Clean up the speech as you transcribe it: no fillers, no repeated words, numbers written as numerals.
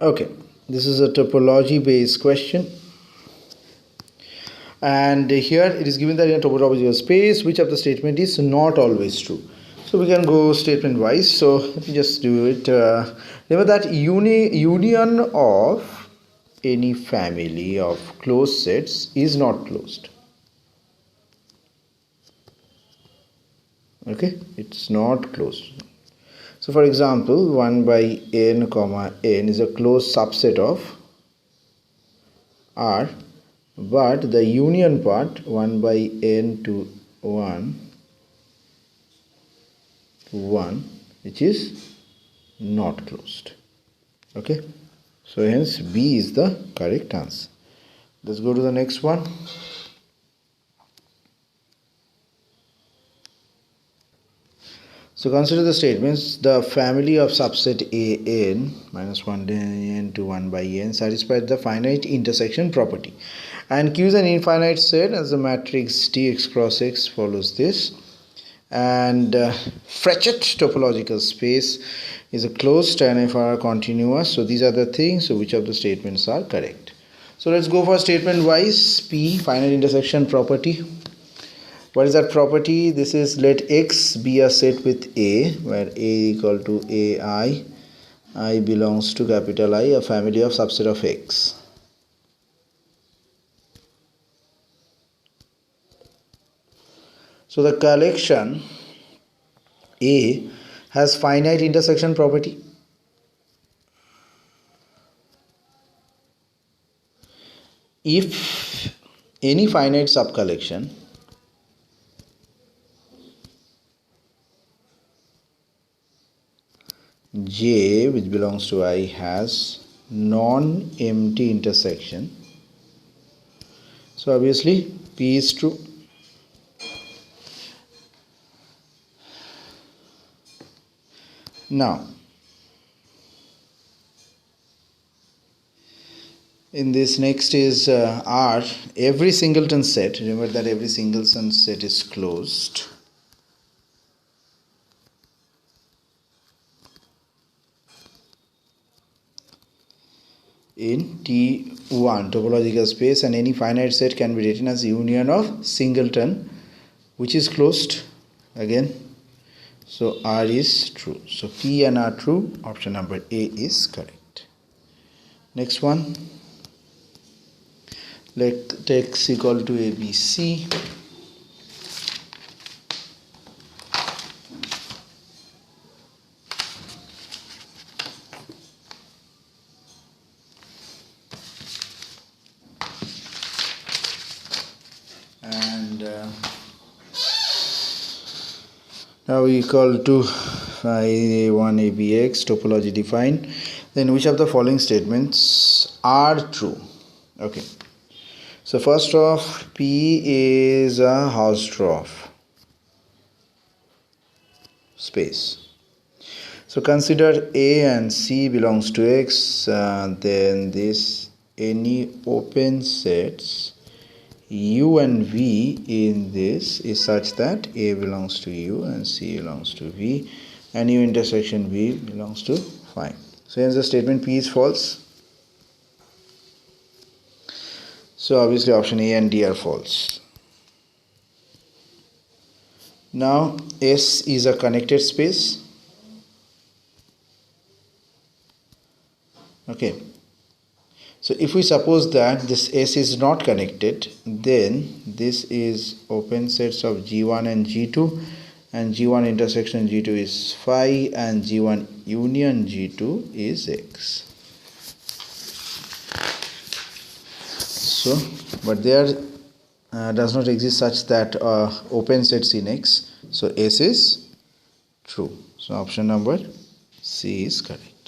Okay, this is a topology based question, and here it is given that in a topological space which of the statement is not always true. So we can go statement wise. So let me just do it. Remember that union of any family of closed sets is not closed. Okay, it's not closed. So for example, 1 by n comma n is a closed subset of R, but the union part 1 by n to 1 which is not closed. Okay, so hence B is the correct answer. Let's go to the next one. So consider the statements. The family of subset A n minus 1 n to 1 by n satisfies the finite intersection property, and Q is an infinite set as the matrix T x cross x follows this, and Frechet topological space is a closed and if are continuous. So these are the things. So which of the statements are correct? So let's go for statement wise. P, finite intersection property. What is that property? This is, let X be a set with A, where A equal to AI, I belongs to capital I, a family of subset of X. So the collection A has finite intersection property. If any finite subcollection J which belongs to I has non-empty intersection, so obviously P is true. Now in this next is R, every singleton set. Remember that every singleton set is closed. In T1 topological space, and any finite set can be written as union of singleton which is closed again. So R is true. So P and R true. Option number A is correct. Next one. Let X equal to ABC. And now we equal to A1 ABX, topology defined. Then which of the following statements are true? Okay, so first off, P is a Hausdorff space. So consider A and C belongs to X, then this any open sets U and V in this is such that A belongs to U and C belongs to V, and U intersection V belongs to phi. So hence the statement P is false. So obviously option A and D are false. Now S is a connected space. Okay. So if we suppose that this S is not connected, then this is open sets of G1 and G2, and G1 intersection G2 is phi, and G1 union G2 is X. So, but there does not exist such that open sets in X. So S is true. So option number C is correct.